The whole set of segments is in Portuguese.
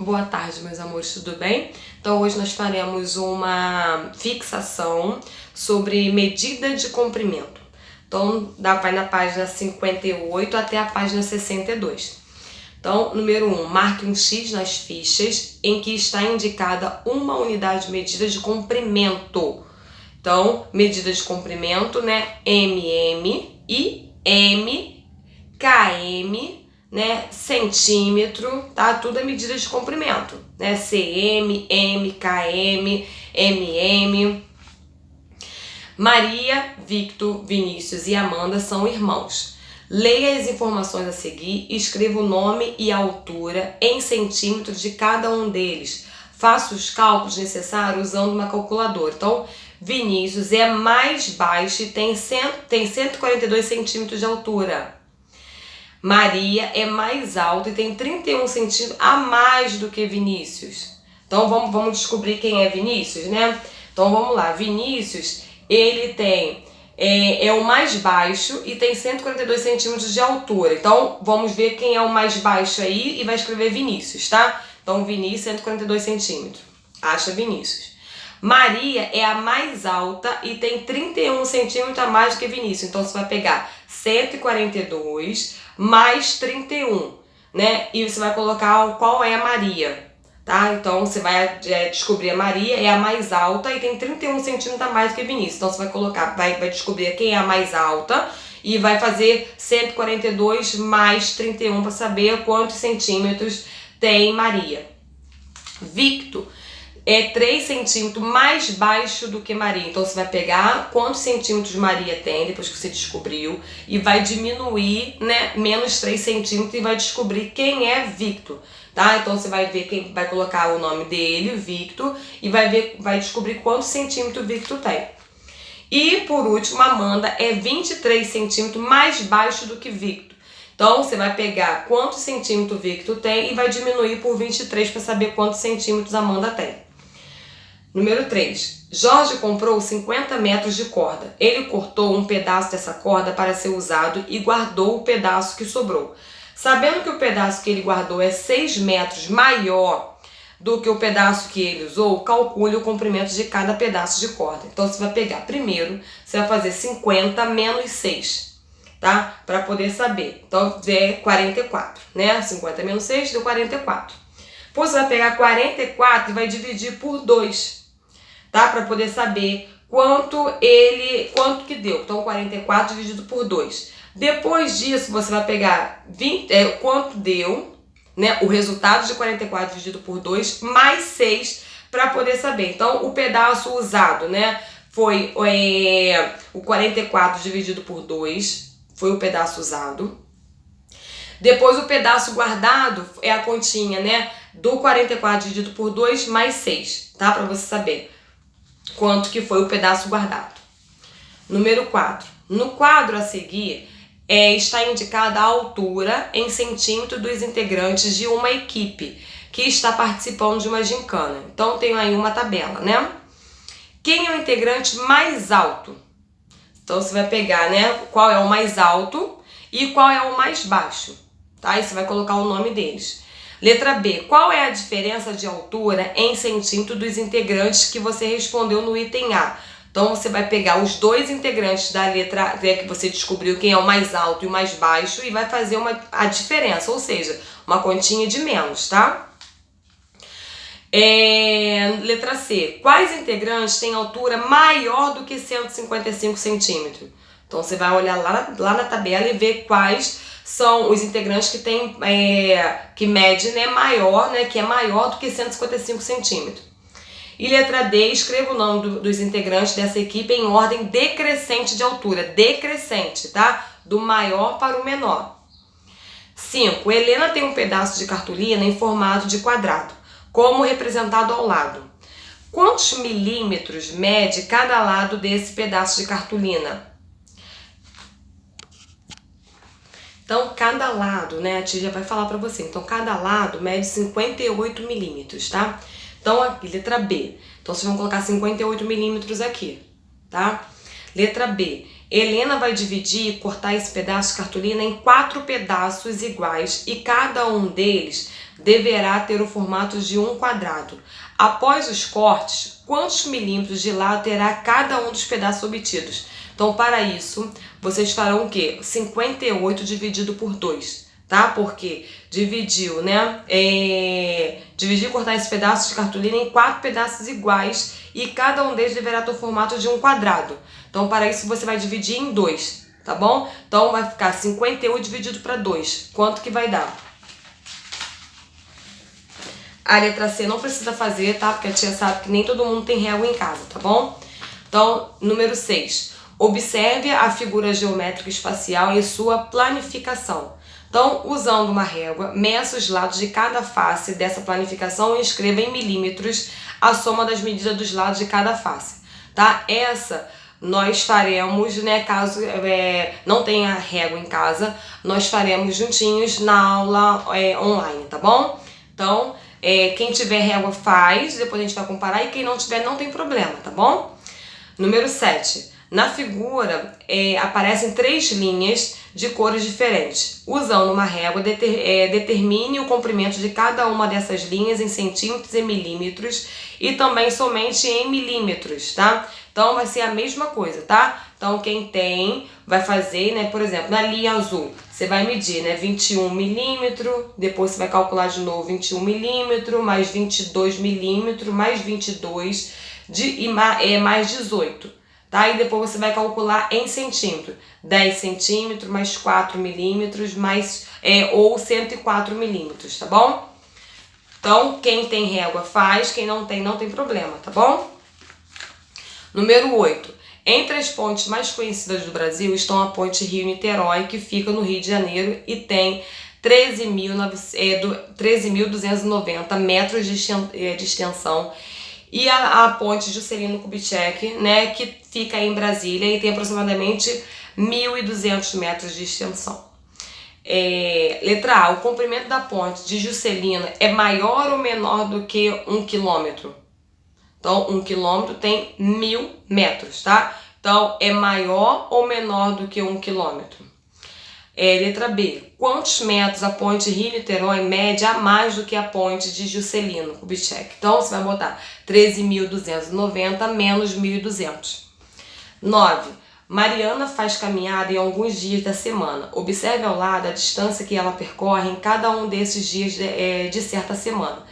Boa tarde, meus amores, tudo bem? Então hoje nós faremos uma fixação sobre medida de comprimento. Então vai na página 58 até a página 62. Então, número 1, marque um X nas fichas em que está indicada uma unidade de medida de comprimento. Então, medida de comprimento, né? mm e m, km, né, centímetro, tá? Tudo é medida de comprimento, né? cm, m, km, mm. Maria, Victor, Vinícius e Amanda são irmãos. Leia as informações a seguir e escreva o nome e a altura em centímetros de cada um deles. Faça os cálculos necessários usando uma calculadora. Então, Vinícius é mais baixo e tem 142 centímetros de altura. Maria é mais alta e tem 31 centímetros a mais do que Vinícius. Então vamos descobrir quem é Vinícius, né? Então vamos lá, Vinícius, ele tem é o mais baixo e tem 142 centímetros de altura. Então vamos ver quem é o mais baixo aí e vai escrever Vinícius, tá? Então Vinícius, 142 centímetros. Acha Vinícius. Maria é a mais alta e tem 31 centímetros a mais do que Vinícius. Então você vai pegar 142 mais 31, né? E você vai colocar qual é a Maria, tá? Então você vai descobrir a Maria é a mais alta e tem 31 centímetros a mais do que Vinícius. Então você vai colocar, vai descobrir quem é a mais alta e vai fazer 142 mais 31 para saber quantos centímetros tem Maria. Victor é 3 centímetros mais baixo do que Maria. Então você vai pegar quantos centímetros Maria tem, depois que você descobriu, e vai diminuir, né, menos 3 centímetros e vai descobrir quem é Victor, tá? Então você vai ver quem vai colocar o nome dele, Victor, e vai descobrir quantos centímetros Victor tem. E por último, Amanda é 23 centímetros mais baixo do que Victor. Então você vai pegar quantos centímetros Victor tem e vai diminuir por 23 para saber quantos centímetros Amanda tem. Número 3. Jorge comprou 50 metros de corda. Ele cortou um pedaço dessa corda para ser usado e guardou o pedaço que sobrou. Sabendo que o pedaço que ele guardou é 6 metros maior do que o pedaço que ele usou, calcule o comprimento de cada pedaço de corda. Então você vai pegar primeiro, você vai fazer 50 menos 6, tá? Para poder saber. Então é 44, né? 50 menos 6 deu 44. Depois você vai pegar 44 e vai dividir por 2. Tá? Para poder saber quanto que deu. Então, 44 dividido por 2. Depois disso, você vai pegar quanto deu, né? O resultado de 44 dividido por 2, mais 6, para poder saber. Então, o pedaço usado, né? Foi o 44 dividido por 2, foi o pedaço usado. Depois, o pedaço guardado é a continha, né? Do 44 dividido por 2, mais 6, tá? Para você saber quanto que foi o pedaço guardado. Número 4. No quadro a seguir, está indicada a altura em centímetros dos integrantes de uma equipe que está participando de uma gincana. Então, tem aí uma tabela, né? Quem é o integrante mais alto? Então, você vai pegar, né, qual é o mais alto e qual é o mais baixo, tá? E você vai colocar o nome deles. Letra B. Qual é a diferença de altura em centímetros dos integrantes que você respondeu no item A? Então, você vai pegar os dois integrantes da letra B que você descobriu quem é o mais alto e o mais baixo e vai fazer a diferença, ou seja, uma continha de menos, tá? Letra C. Quais integrantes têm altura maior do que 155 centímetros? Então, você vai olhar lá na tabela e ver quais são os integrantes que tem, que mede, né, maior, né, que é maior do que 155 centímetros. E letra D, escreva o nome dos integrantes dessa equipe em ordem decrescente de altura. Decrescente, tá? Do maior para o menor. 5. Helena tem um pedaço de cartolina em formato de quadrado, como representado ao lado. Quantos milímetros mede cada lado desse pedaço de cartolina? Então, cada lado, né, a tia já vai falar para você. Então, cada lado mede 58 milímetros, tá? Então, aqui, letra B. Então, vocês vão colocar 58 milímetros aqui, tá? Letra B. Helena vai dividir e cortar esse pedaço de cartolina em 4 pedaços iguais e cada um deles deverá ter o formato de um quadrado. Após os cortes, quantos milímetros de lado terá cada um dos pedaços obtidos? Então, para isso, vocês farão o quê? 58 dividido por 2, tá? Porque dividiu, né? Dividir e cortar esses pedaços de cartolina em 4 pedaços iguais e cada um deles deverá ter o formato de um quadrado. Então, para isso, você vai dividir em 2, tá bom? Então, vai ficar 58 dividido para 2. Quanto que vai dar? A letra C não precisa fazer, tá? Porque a tia sabe que nem todo mundo tem régua em casa, tá bom? Então, número 6. Observe a figura geométrica espacial e sua planificação. Então, usando uma régua, meça os lados de cada face dessa planificação e escreva em milímetros a soma das medidas dos lados de cada face, tá? Essa nós faremos, né, caso não tenha régua em casa, nós faremos juntinhos na aula online, tá bom? Então, quem tiver régua faz, depois a gente vai comparar, e quem não tiver não tem problema, tá bom? Número 7. Na figura aparecem 3 linhas de cores diferentes. Usando uma régua, determine o comprimento de cada uma dessas linhas em centímetros e milímetros e também somente em milímetros, tá? Então vai ser a mesma coisa, tá? Então quem tem vai fazer, né, por exemplo, na linha azul, você vai medir, né, 21 milímetros, depois você vai calcular de novo 21 milímetros, mais 22 milímetros, mais 22 mais 18. Tá? E depois você vai calcular em centímetro. 10 centímetros mais 4 milímetros mais, ou 104 milímetros, tá bom? Então, quem tem régua faz, quem não tem problema, tá bom? Número 8. Entre as pontes mais conhecidas do Brasil estão a ponte Rio-Niterói, que fica no Rio de Janeiro e tem 13.290 metros de extensão. E a ponte Juscelino Kubitschek, né, que fica em Brasília e tem aproximadamente 1.200 metros de extensão. Letra A. O comprimento da ponte de Juscelino é maior ou menor do que 1 quilômetro? Então, 1 quilômetro tem 1.000 metros, tá? Então, é maior ou menor do que 1 quilômetro? Letra B. Quantos metros a ponte Rio-Niterói mede a mais do que a ponte de Juscelino Kubitschek? Então, você vai botar 13.290 menos 1.200. 9. Mariana faz caminhada em alguns dias da semana. Observe ao lado a distância que ela percorre em cada um desses dias de certa semana.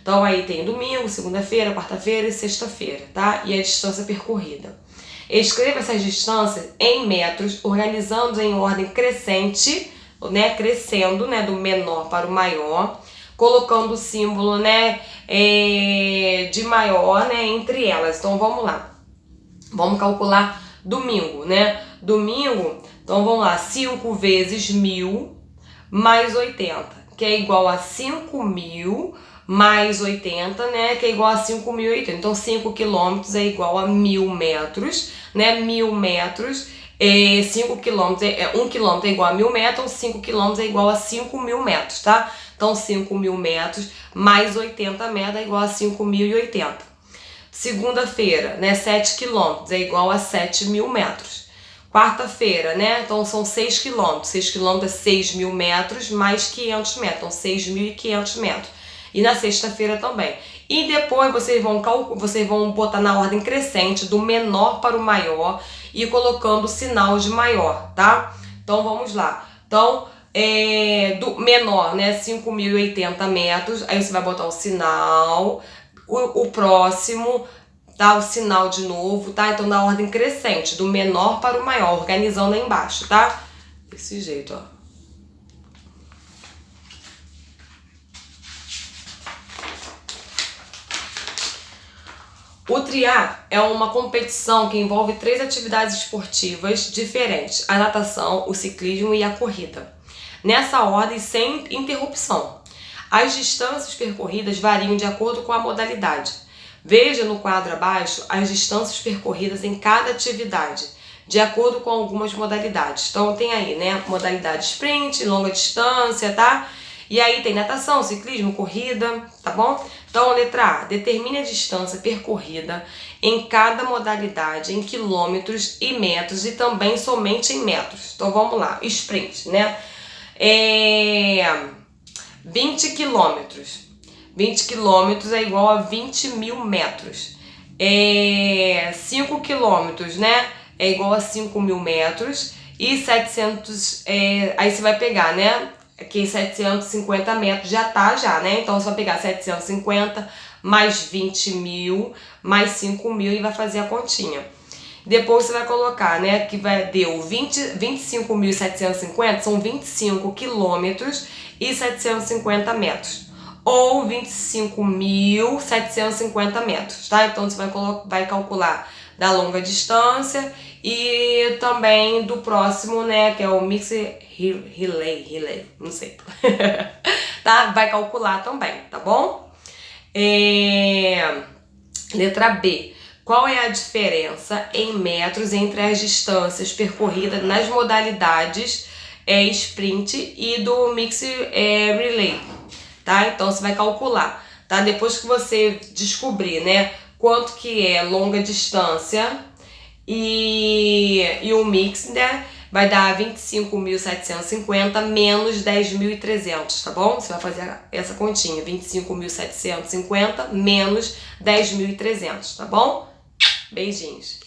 Então, aí tem domingo, segunda-feira, quarta-feira e sexta-feira, tá? E a distância percorrida. Escreva essas distâncias em metros, organizando em ordem crescente, né, crescendo, né, do menor para o maior, colocando o símbolo, né, de maior, né, entre elas. Então vamos lá. Vamos calcular domingo, né? Domingo, então vamos lá, 5 vezes 1.000 mais 80, que é igual a 5.000 mais 80, né, que é igual a 5.080. Então, 5 quilômetros é igual a 1.000 metros, né, 1.000 metros, 5 quilômetros, 1 quilômetro é igual a 1.000 metros, 5 quilômetros é igual a 5.000 metros, tá? Então, 5.000 metros mais 80 metros é igual a 5.080. Segunda-feira, né, 7 quilômetros é igual a 7.000 metros. Quarta-feira, né, então são 6 quilômetros, 6 quilômetros é 6.000 metros mais 500 metros, então 6.500 metros. E na sexta-feira também. E depois vocês vão botar na ordem crescente, do menor para o maior, e colocando o sinal de maior, tá? Então vamos lá. Então, do menor, né, 5.080 metros, aí você vai botar o sinal, o próximo, tá? O sinal de novo, tá? Então na ordem crescente, do menor para o maior, organizando aí embaixo, tá? Desse jeito, ó. O triar é uma competição que envolve 3 atividades esportivas diferentes: a natação, o ciclismo e a corrida. Nessa ordem, sem interrupção. As distâncias percorridas variam de acordo com a modalidade. Veja no quadro abaixo as distâncias percorridas em cada atividade, de acordo com algumas modalidades. Então tem aí, né, modalidade sprint, longa distância, tá? E aí tem natação, ciclismo, corrida, tá bom? Então, letra A, determine a distância percorrida em cada modalidade em quilômetros e metros e também somente em metros. Então, vamos lá, sprint, né? 20 quilômetros. 20 quilômetros é igual a 20 mil metros. 5 quilômetros, né? É igual a 5 mil metros. E 700, aí você vai pegar, né? Aqui 750 metros já tá, né? Então você vai pegar 750 mais 20 mil mais 5 mil e vai fazer a continha. Depois você vai colocar, né? Que deu 25.750, são 25 quilômetros e 750 metros. Ou 25.750 metros, tá? Então você vai calcular da longa distância e também do próximo, né? Que é o Mixed Relay, não sei. Tá? Vai calcular também, tá bom? Letra B. Qual é a diferença em metros entre as distâncias percorridas nas modalidades sprint e do Mixed Relay? Tá? Então você vai calcular, tá? Depois que você descobrir, né, quanto que é longa distância e o mix, né, vai dar 25.750 menos 10.300, tá bom? Você vai fazer essa continha, 25.750 menos 10.300, tá bom? Beijinhos.